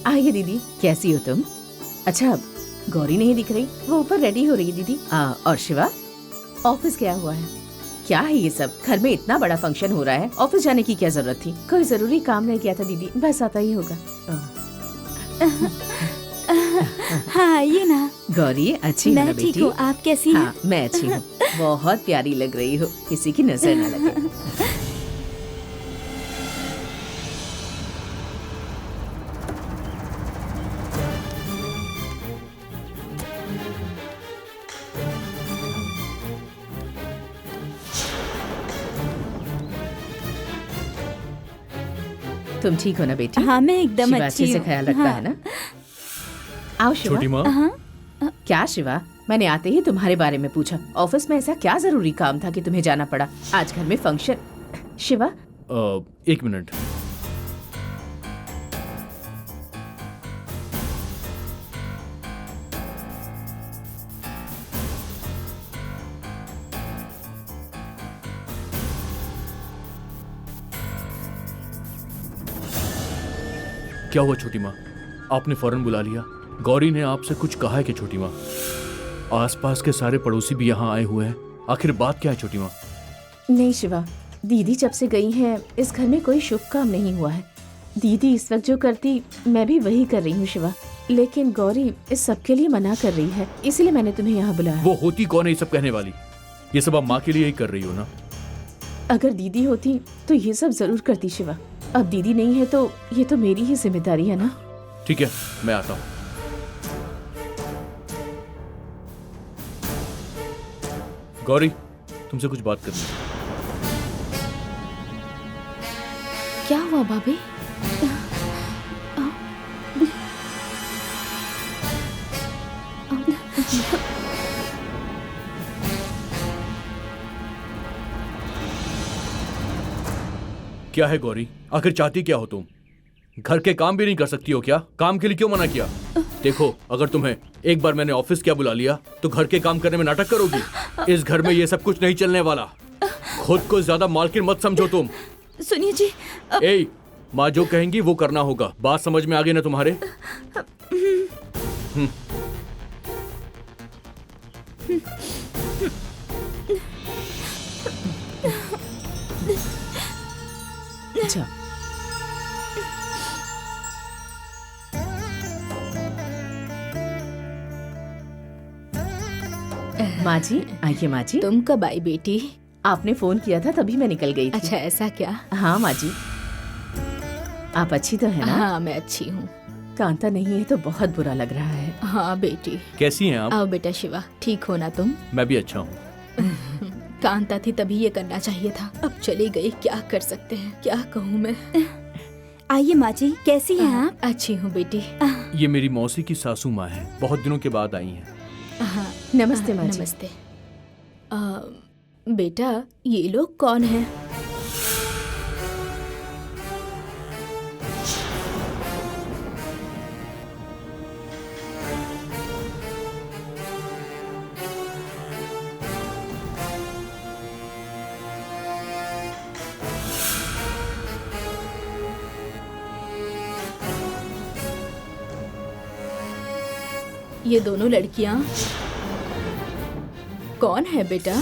आइए दीदी, कैसी हो तुम? अच्छा, गौरी नहीं दिख रही, वो ऊपर रेडी हो रही है दीदी। और शिवा, ऑफिस क्या हुआ है? क्या है ये सब? घर में इतना बड़ा फंक्शन हो रहा है, ऑफिस जाने की क्या जरूरत थी? कोई जरूरी काम रह गया था दीदी, बस आता ही होगा। हाँ आइए ना। गौरी अच्छी है ना मैं बेटी? ठीक हूँ, आप कैसी हैं? हाँ मैं अच्छी हूँ। बहुत प्यारी लग रही हो, किसी की नजर न लगे। तुम ठीक हो ना बेटी? हाँ मैं एकदम शिवा अच्छी अच्छे से हूँ। ख्याल रखता है ना? आओ शिवा। छोटी माँ, हाँ क्या शिवा, मैंने आते ही तुम्हारे बारे में पूछा। ऑफिस में ऐसा क्या जरूरी काम था कि तुम्हें जाना पड़ा? आज घर में फंक्शन। शिवा, 1 मिनट। क्या हुआ छोटी माँ? आपने फौरन बुला लिया। गौरी ने आपसे कुछ कहा है कि छोटी माँ? आसपास के सारे पड़ोसी भी यहाँ आए हुए हैं। आखिर बात क्या है छोटी माँ? नहीं शिवा, दीदी जब से गई हैं इस घर में कोई शुभ काम नहीं हुआ है। दीदी इस वक्त जो करती मैं भी वही कर रही हूँ शिवा, लेकिन गौरी इस सब के लिए मना कर रही है, इसलिए मैंने तुम्हें यहाँ बुलाया। वो होती कौन है ये सब कहने वाली? ये सब आप माँ के लिए ही कर रही हो ना? अगर दीदी होती तो ये सब जरूर करती शिवा। अब दीदी नहीं है तो ये तो मेरी ही जिम्मेदारी है ना। ठीक है, मैं आता हूँ। गौरी, तुमसे कुछ बात करनी है। क्या हुआ भाभी? क्या है गौरी, आखिर चाहती क्या हो तुम? घर के काम भी नहीं कर सकती हो क्या? काम के लिए क्यों मना किया? देखो, अगर तुम्हें एक बार मैंने ऑफिस क्या बुला लिया तो घर के काम करने में नाटक करोगी। इस घर में ये सब कुछ नहीं चलने वाला। खुद को ज्यादा मालकिन मत समझो तुम। सुनिए जी, ए, माँ जो कहेंगी वो करना होगा। बात समझ में आ गई ना तुम्हारे? अच्छा, माँ जी आइए। माँ जी, तुम कब आई बेटी? आपने फोन किया था तभी मैं निकल गई थी। अच्छा ऐसा क्या? हाँ माँ जी, आप अच्छी तो है ना? हाँ मैं अच्छी हूँ। कांता नहीं है तो बहुत बुरा लग रहा है। हाँ बेटी। कैसी हैं आप? आओ बेटा शिवा, ठीक हो ना तुम? मैं भी अच्छा हूँ। कांता थी तभी ये करना चाहिए था, अब चली गई, क्या कर सकते हैं, क्या कहूँ मैं। आइए माँ जी, कैसी हैं आप? अच्छी हूँ बेटी। ये मेरी मौसी की सासू माँ है, बहुत दिनों के बाद आई हैं। हाँ नमस्ते माँ जी। नमस्ते। बेटा ये लोग कौन हैं? ये दोनों लड़कियां कौन है बेटा?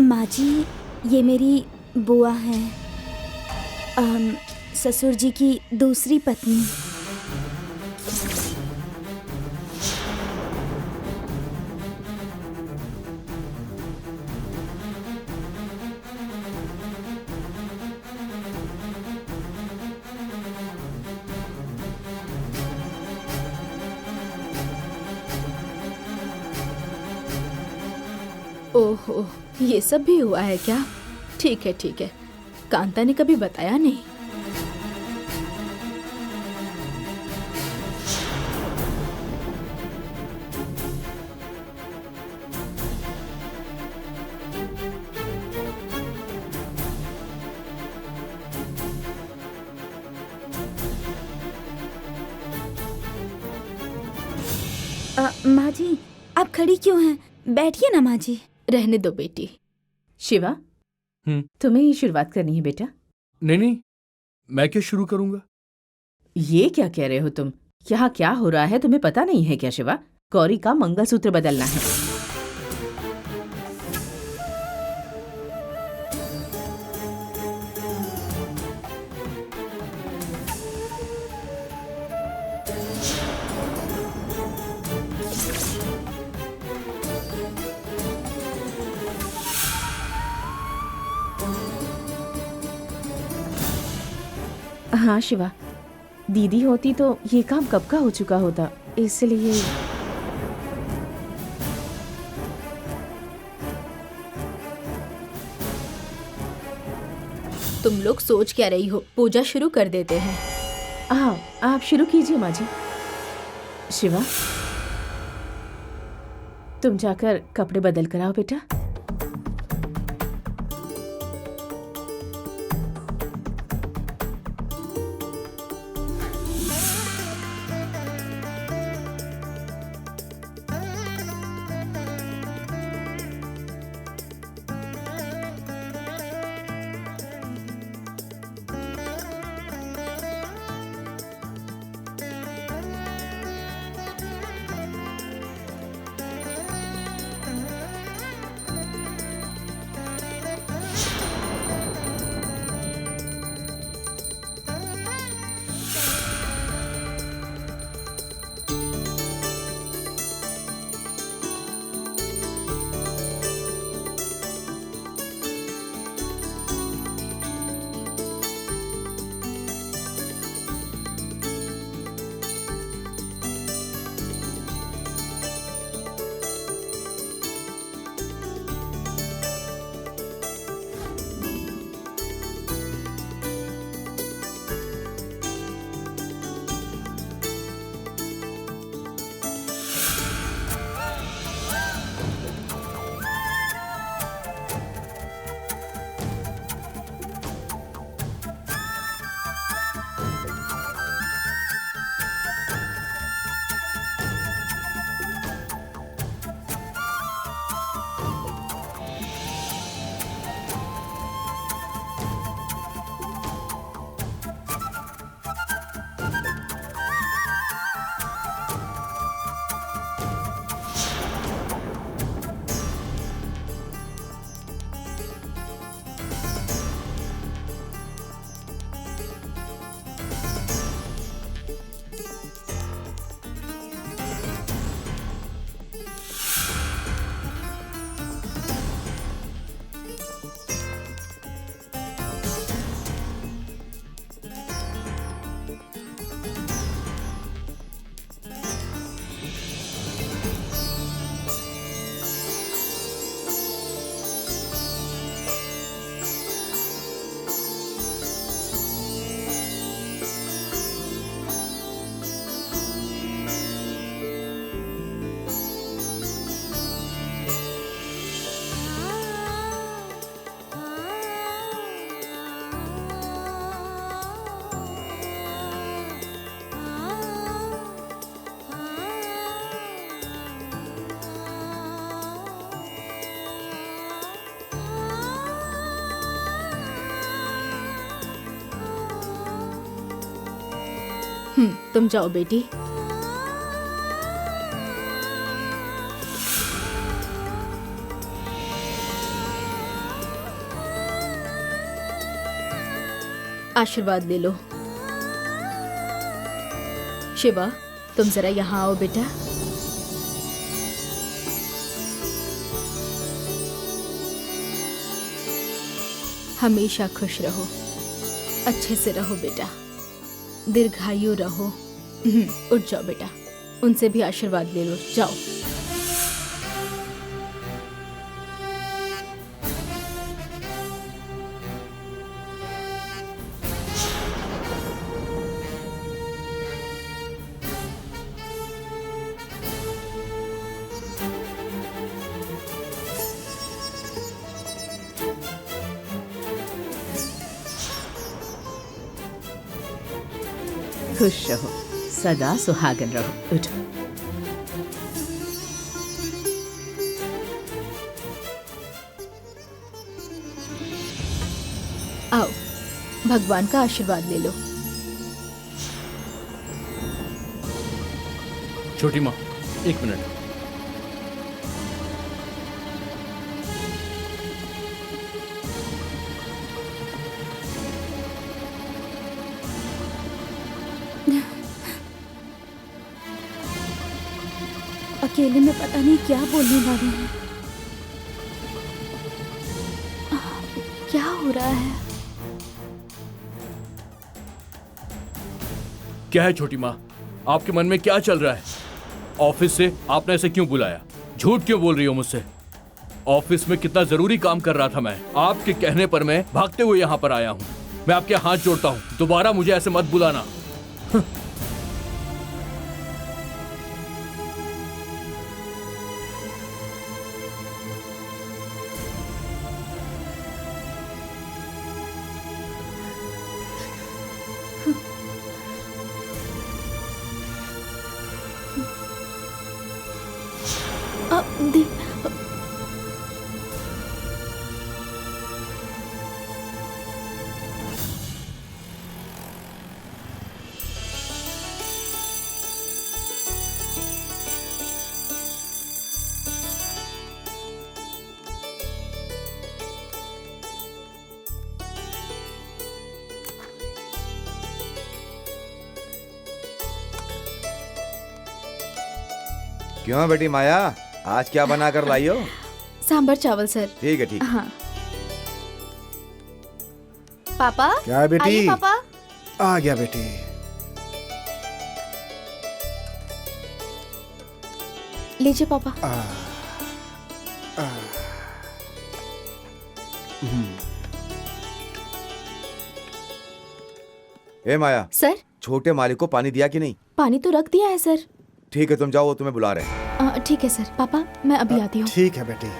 माँ जी, ये मेरी बुआ हैं, ससुर जी की दूसरी पत्नी। ओहो, ये सब भी हुआ है क्या? ठीक है ठीक है, कांता ने कभी बताया नहीं। माँ जी, आप खड़ी क्यों हैं? बैठिए ना माँ जी। रहने दो बेटी। शिवा, तुम्हें ही शुरुआत करनी है बेटा। नहीं नहीं, मैं क्या शुरू करूंगा? ये क्या कह रहे हो तुम? यहाँ क्या हो रहा है तुम्हें पता नहीं है क्या शिवा? गौरी का मंगलसूत्र बदलना है। हाँ शिवा, दीदी होती तो ये काम कब का हो चुका होता, इसलिए। तुम लोग सोच क्या रही हो? पूजा शुरू कर देते हैं। हाँ, आप शुरू कीजिए माँ जी। शिवा, तुम जाकर कपड़े बदल कर आओ बेटा। तुम जाओ बेटी। आशीर्वाद ले लो। शिवा, तुम जरा यहाँ आओ बेटा। हमेशा खुश रहो, अच्छे से रहो बेटा, दीर्घायु रहो। उठ जाओ बेटा, उनसे भी आशीर्वाद ले लो, जाओ। खुश रहो, सदा सुहागन रहो। उठो। आओ, भगवान का आशीर्वाद ले लो। छोटी माँ, एक मिनट। अकेले में पता नहीं क्या बोलने वाले हैं। क्या हो रहा है? क्या है छोटी माँ, आपके मन में क्या चल रहा है? ऑफिस से आपने ऐसे क्यों बुलाया? झूठ क्यों बोल रही हो मुझसे? ऑफिस में कितना जरूरी काम कर रहा था मैं। आपके कहने पर मैं भागते हुए यहाँ पर आया हूँ। मैं आपके हाथ जोड़ता हूँ, दोबारा मुझे ऐसे मत बुलाना। दी क्यों बेटी माया, आज क्या बना कर लाई हो? सांभर चावल सर। ठीक है ठीक है। हाँ। पापा, क्या है बेटी? आइए पापा। आ गया बेटी। लीजिए पापा। आ, आ, ए माया, सर, छोटे मालिक को पानी दिया कि नहीं? पानी तो रख दिया है सर। ठीक है, तुम जाओ, वो तुम्हें बुला रहे हैं। ठीक है सर। पापा, मैं अभी आती हूँ। ठीक है बेटी।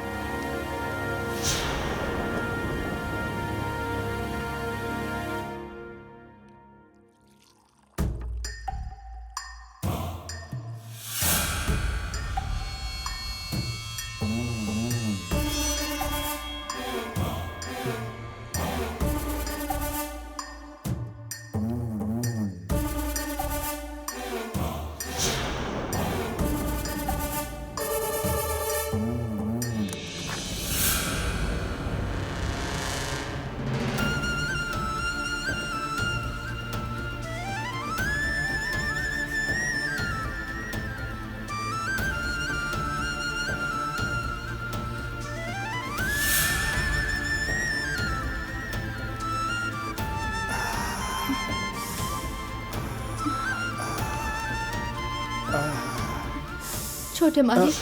छोटे मालिक।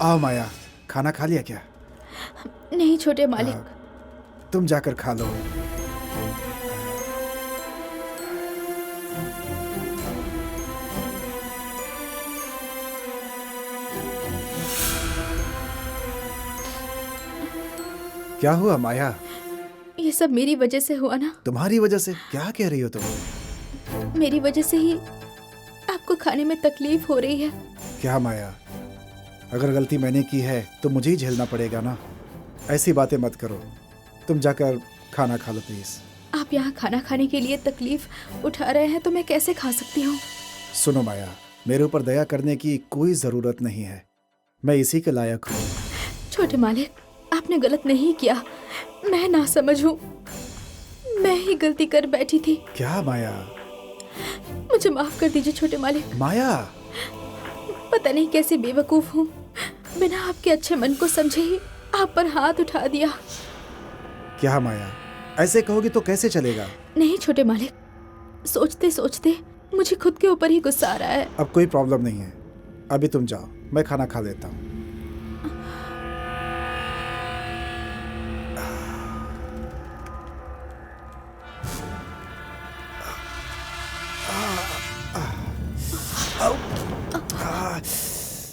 आओ माया, खाना खा लिया क्या? नहीं छोटे मालिक। तुम जाकर खा लो। क्या हुआ माया? ये सब मेरी वजह से हुआ ना। तुम्हारी वजह से? क्या कह रही हो तुम? मेरी वजह से ही आपको खाने में तकलीफ हो रही है। क्या माया, अगर गलती मैंने की है तो मुझे ही झेलना पड़ेगा ना। ऐसी बातें मत करो, तुम जाकर खाना खा लो प्लीज। आप यहाँ खाना खाने के लिए तकलीफ उठा रहे हैं तो मैं कैसे खा सकती हूँ? सुनो माया, मेरे ऊपर दया करने की कोई जरूरत नहीं है, मैं इसी के लायक हूँ। छोटे मालिक, आपने गलत नहीं किया। मैं ना समझूं, मैं ही गलती कर बैठी थी। क्या माया? मुझे माफ कर दीजिए छोटे मालिक। माया, पता नहीं कैसी बेवकूफ हूँ, बिना आपके अच्छे मन को समझे ही आप पर हाथ उठा दिया। क्या माया, ऐसे कहोगी तो कैसे चलेगा? नहीं छोटे मालिक, सोचते सोचते मुझे खुद के ऊपर ही गुस्सा आ रहा है। अब कोई प्रॉब्लम नहीं है, अभी तुम जाओ, मैं खाना खा लेता हूँ।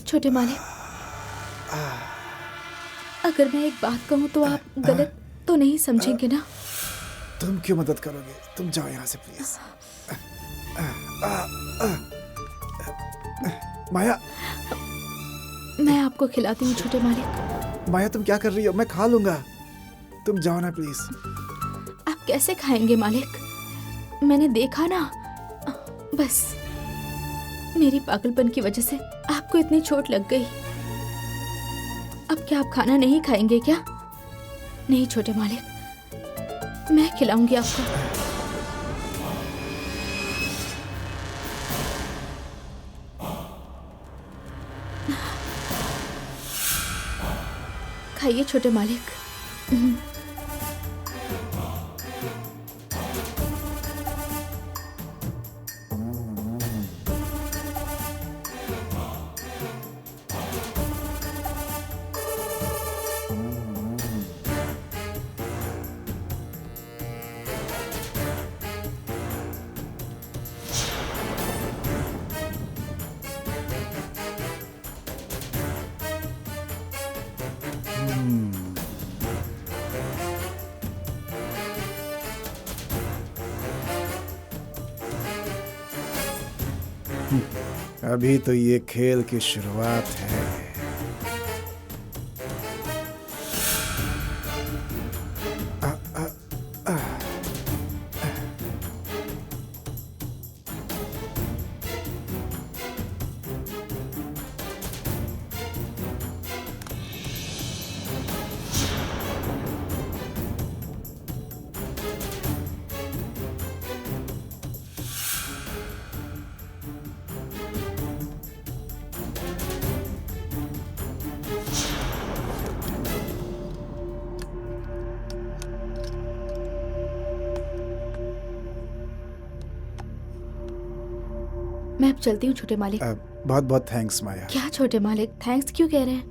छोटे मालिक, अगर मैं एक बात कहूँ तो आप गलत तो नहीं समझेंगे ना? तुम क्यों मदद करोगे? तुम जाओ यहाँ से प्लीज। माया, मैं आपको खिलाती हूँ छोटे मालिक। माया तुम क्या कर रही हो? मैं खा लूंगा। तुम जाओ ना प्लीज। आप कैसे खाएंगे मालिक? मैंने देखा ना, बस मेरी पागलपन की वजह से आपको इतनी चोट लग गई। अब क्या आप खाना नहीं खाएंगे क्या? नहीं छोटे मालिक, मैं खिलाऊंगी आपको। खाइए छोटे मालिक। अभी तो ये खेल की शुरुआत है। मैं अब चलती हूँ छोटे मालिक। बहुत बहुत थैंक्स माया। क्या छोटे मालिक, थैंक्स क्यों कह रहे हैं?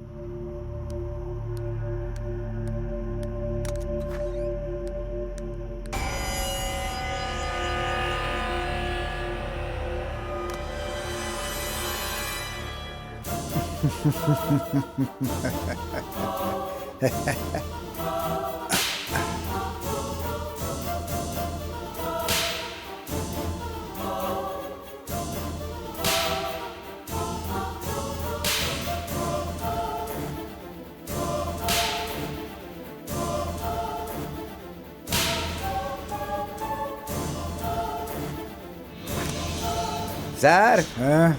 सर हाँ?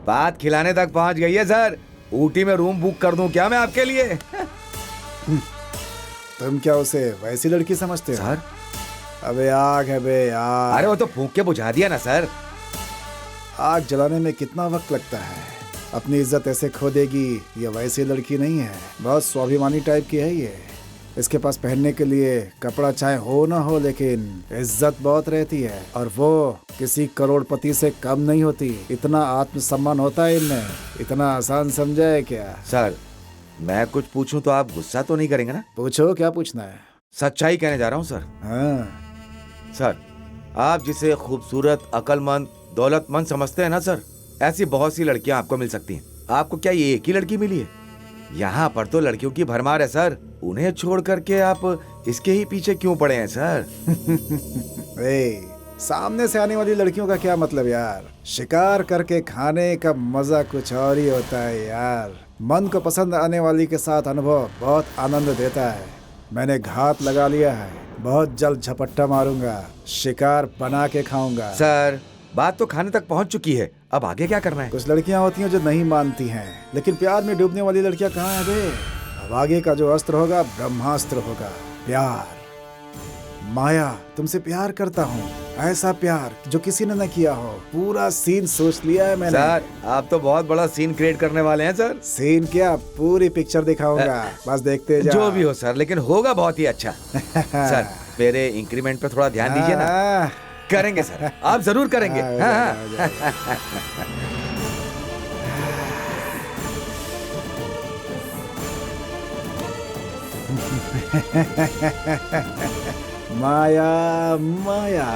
बात खिलाने तक पहुंच गई है सर। ऊटी में रूम बुक कर दूं क्या मैं आपके लिए? तुम क्या उसे वैसी लड़की समझते हो? सर अबे आग है बे आग। अरे वो तो फूंक के बुझा दिया ना सर। आग जलाने में कितना वक्त लगता है? अपनी इज्जत ऐसे खो देगी? ये वैसी लड़की नहीं है, बहुत स्वाभिमानी टाइप की है ये। इसके पास पहनने के लिए कपड़ा चाहे हो ना हो, लेकिन इज्जत बहुत रहती है, और वो किसी करोड़पति से कम नहीं होती। इतना आत्मसम्मान होता है इनमें। इतना आसान समझा है क्या? सर मैं कुछ पूछूं तो आप गुस्सा तो नहीं करेंगे ना? पूछो, क्या पूछना है? सच्चाई कहने जा रहा हूं सर। हाँ। सर आप जिसे खूबसूरत, अक्लमंद, दौलतमंद समझते हैं ना सर, ऐसी बहुत सी लड़कियां आपको मिल सकती हैं। आपको क्या ये एक ही लड़की मिली है? यहाँ पर तो लड़कियों की भरमार है सर। उन्हें छोड़ करके आप इसके ही पीछे क्यों पड़े हैं सर? सामने से आने वाली लड़कियों का क्या मतलब यार? शिकार करके खाने का मजा कुछ और ही होता है यार। मन को पसंद आने वाली के साथ अनुभव बहुत आनंद देता है। मैंने घात लगा लिया है, बहुत जल्द झपट्टा मारूंगा, शिकार बना के खाऊंगा। सर बात तो खाने तक पहुंच चुकी है, अब आगे क्या करना है? कुछ लड़कियां होती हैं जो नहीं मानती हैं, लेकिन प्यार में डूबने वाली लड़कियां कहाँ है बे? अब आगे का जो अस्त्र होगा ब्रह्मास्त्र होगा। प्यार। माया, तुमसे प्यार करता हूँ, ऐसा प्यार जो किसी ने न किया हो। पूरा सीन सोच लिया है मैंने। सर आप तो बहुत बड़ा सीन क्रिएट करने वाले हैं सर। सीन क्या, पूरी पिक्चर दिखाऊंगा, बस देखते जाओ। जो भी हो सर, लेकिन होगा बहुत ही अच्छा। सर मेरे इंक्रीमेंट पे थोड़ा ध्यान दीजिए ना। करेंगे सर, आप जरूर करेंगे। हाँ। माया माया।